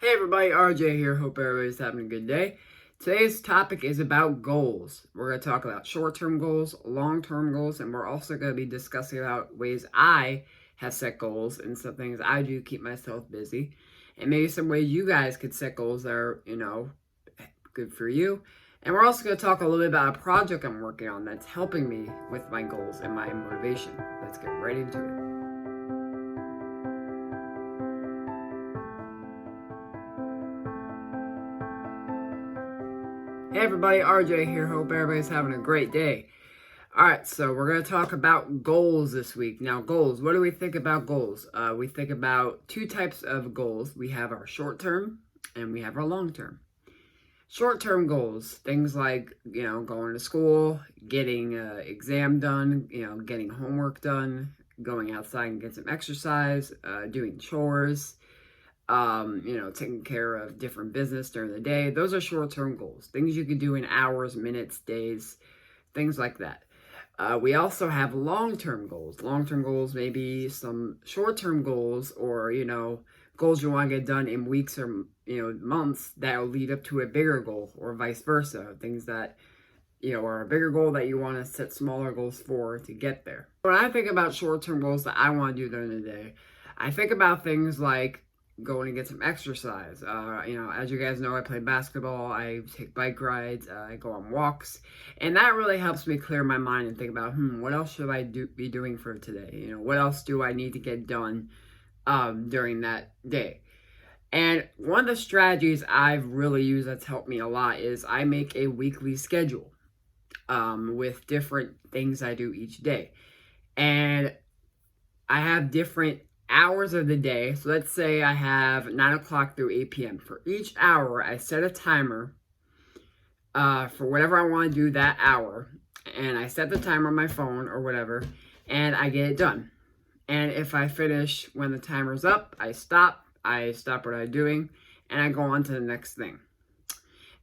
Hey everybody, RJ here. Hope everybody's having a good day. Today's topic is about goals. We're going to talk about short-term goals, long-term goals, and we're also going to be discussing about ways I have set goals and some things I do to keep myself busy. And maybe some ways you guys could set goals that are, good for you. And we're also going to talk a little bit about a project I'm working on that's helping me with my goals and my motivation. Let's get right into it. Hey everybody, RJ here. Hope everybody's having a great day. Alright, so we're going to talk about goals this week. Now, goals, what do we think about goals? We think about two types of goals. We have our short term and we have our long term. Short term goals, things like, going to school, getting an exam done, getting homework done, going outside and get some exercise, doing chores, taking care of different business during the day. Those are short-term goals, things you can do in hours, minutes, days, things like that. We also have long-term goals. Long-term goals, maybe some short-term goals or, goals you want to get done in weeks or, months that will lead up to a bigger goal or vice versa. Things that, are a bigger goal that you want to set smaller goals for to get there. When I think about short-term goals that I want to do during the day, I think about things like going to get some exercise. As you guys know, I play basketball, I take bike rides, I go on walks, and that really helps me clear my mind and think about, what else should I be doing for today? What else do I need to get done during that day? And one of the strategies I've really used that's helped me a lot is I make a weekly schedule with different things I do each day. And I have different hours of the day. So let's say I have 9 o'clock through 8 p.m. For each hour, I set a timer for whatever I want to do that hour. And I set the timer on my phone or whatever, and I get it done. And if I finish when the timer's up, I stop what I'm doing, and I go on to the next thing.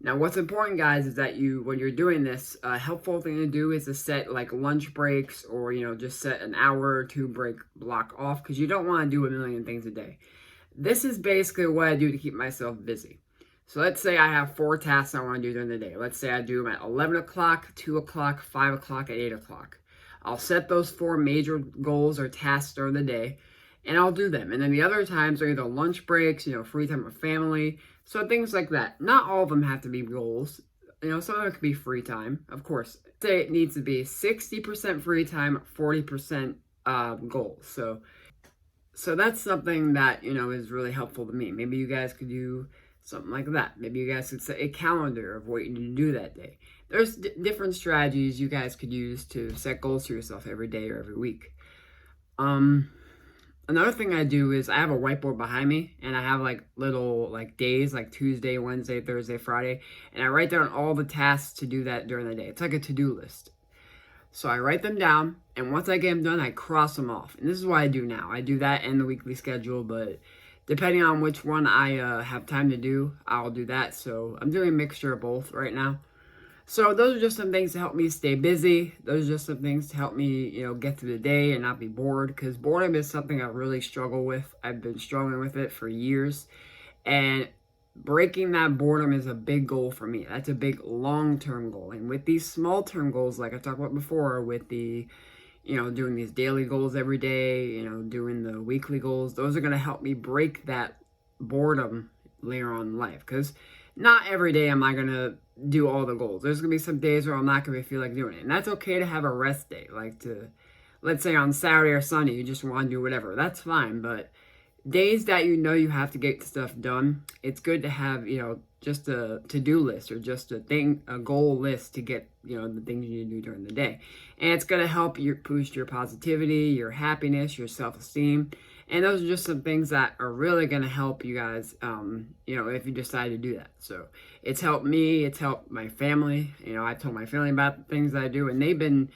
Now, what's important, guys, is that when you're doing this, a helpful thing to do is to set like lunch breaks or, just set an hour or two break block off because you don't want to do a million things a day. This is basically what I do to keep myself busy. So let's say I have 4 tasks I want to do during the day. Let's say I do them at 11 o'clock, 2 o'clock, 5 o'clock, and 8 o'clock. I'll set those 4 major goals or tasks during the day, and I'll do them. And then the other times are either lunch breaks, free time with family, so things like that. Not all of them have to be goals. Some of them could be free time, of course. Say it needs to be 60% free time, 40% goals. So that's something that, is really helpful to me. Maybe you guys could do something like that. Maybe you guys could set a calendar of what you need to do that day. There's different strategies you guys could use to set goals for yourself every day or every week. Another thing I do is I have a whiteboard behind me, and I have little days like Tuesday, Wednesday, Thursday, Friday, and I write down all the tasks to do that during the day. It's like a to-do list. So I write them down, and once I get them done, I cross them off. And this is what I do now. I do that in the weekly schedule, but depending on which one I have time to do, I'll do that. So I'm doing a mixture of both right now. So those are just some things to help me stay busy. Those are just some things to help me, get through the day and not be bored. Because boredom is something I really struggle with. I've been struggling with it for years. And breaking that boredom is a big goal for me. That's a big long-term goal. And with these small-term goals, like I talked about before, with the, doing these daily goals every day, doing the weekly goals, those are going to help me break that boredom later on in life. Because not every day am I going to do all the goals. There's going to be some days where I'm not going to feel like doing it. And that's okay to have a rest day. Let's say on Saturday or Sunday, you just want to do whatever. That's fine. But days that you have to get stuff done, it's good to have, just a to-do list or just a goal list to get, the things you need to do during the day. And it's going to help you boost your positivity, your happiness, your self-esteem. And those are just some things that are really going to help you guys, if you decide to do that. So it's helped me. It's helped my family. I told my family about the things that I do, and they've been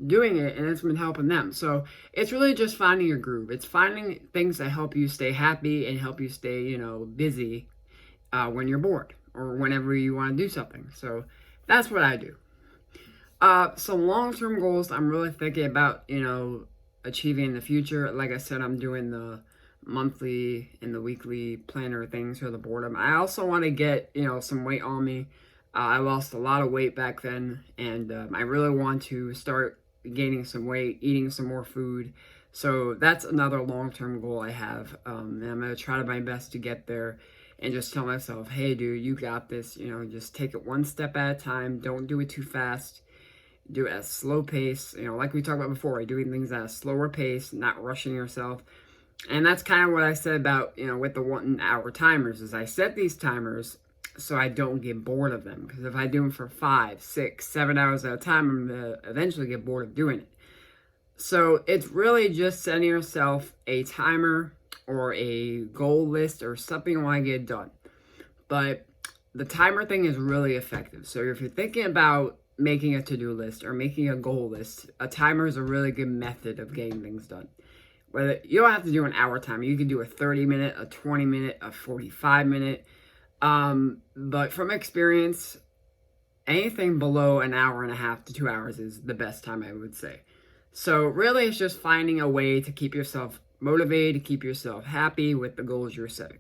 doing it, and it's been helping them. So it's really just finding your groove. It's finding things that help you stay happy and help you stay, busy when you're bored or whenever you want to do something. So that's what I do. Some long-term goals I'm really thinking about, achieving in the future. Like I said, I'm doing monthly and the weekly planner things for the boredom. I also want to get, some weight on me. I lost a lot of weight back then, and I really want to start gaining some weight, eating some more food. So that's another long-term goal I have, and I'm going to try my best to get there and just tell myself, hey, dude, you got this. Just take it one step at a time. Don't do it too fast. Do it at a slow pace. Like we talked about before, doing things at a slower pace, not rushing yourself. And that's kind of what I said about, with the 1 hour timers, is I set these timers so I don't get bored of them. Because if I do them for 5, 6, 7 hours at a time, I'm going to eventually get bored of doing it. So it's really just setting yourself a timer or a goal list or something you want to get done. But the timer thing is really effective. So if you're thinking about making a to-do list or making a goal list, a timer is a really good method of getting things done. Whether you don't have to do an hour timer, you can do a 30-minute, a 20-minute, a 45-minute. But from experience, anything below an hour and a half to 2 hours is the best time, I would say. So really, it's just finding a way to keep yourself motivated, to keep yourself happy with the goals you're setting.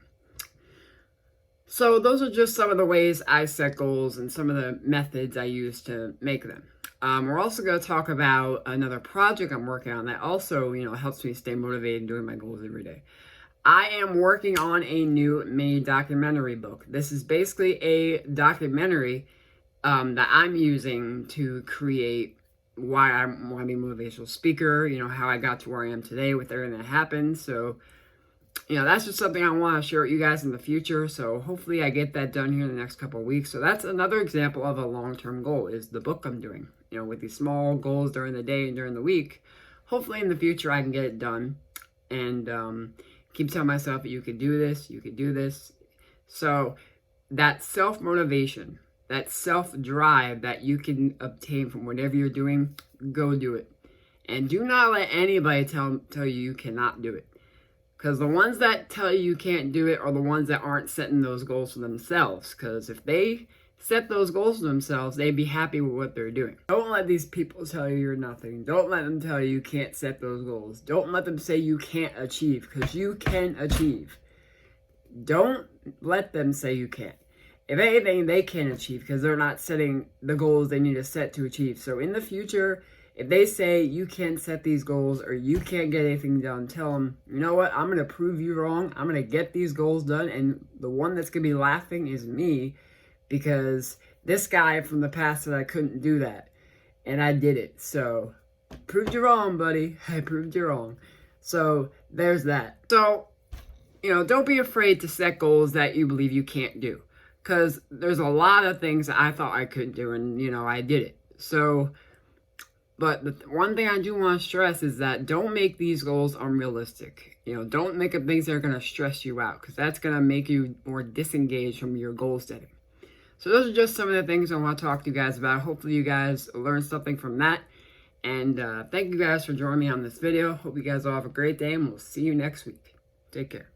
So those are just some of the ways I set goals and some of the methods I use to make them. We're also going to talk about another project I'm working on that also, helps me stay motivated in doing my goals every day. I am working on a new mini documentary book. This is basically a documentary that I'm using to create why I want to be a motivational speaker, how I got to where I am today with everything that happened. So, that's just something I want to share with you guys in the future. So hopefully I get that done here in the next couple of weeks. So that's another example of a long-term goal, is the book I'm doing. With these small goals during the day and during the week, hopefully in the future I can get it done. And keep telling myself that you could do this, you could do this. So that self-motivation, that self-drive that you can obtain from whatever you're doing, go do it. And do not let anybody tell you you cannot do it. Because the ones that tell you you can't do it are the ones that aren't setting those goals for themselves. Because if they set those goals for themselves, they'd be happy with what they're doing. Don't let these people tell you you're nothing. Don't let them tell you can't set those goals. Don't let them say you can't achieve, because you can achieve. Don't let them say you can't. If anything, they can achieve because they're not setting the goals they need to set to achieve. So in the future, if they say you can't set these goals or you can't get anything done, tell them, you know what, I'm going to prove you wrong. I'm going to get these goals done. And the one that's going to be laughing is me, because this guy from the past said I couldn't do that. And I did it. So, proved you wrong, buddy. I proved you wrong. So, there's that. So, don't be afraid to set goals that you believe you can't do. Because there's a lot of things that I thought I couldn't do, and, I did it. So, but the one thing I do want to stress is that don't make these goals unrealistic. Don't make up things that are going to stress you out, because that's going to make you more disengaged from your goal setting. So those are just some of the things I want to talk to you guys about. Hopefully you guys learned something from that. And thank you guys for joining me on this video. Hope you guys all have a great day, and we'll see you next week. Take care.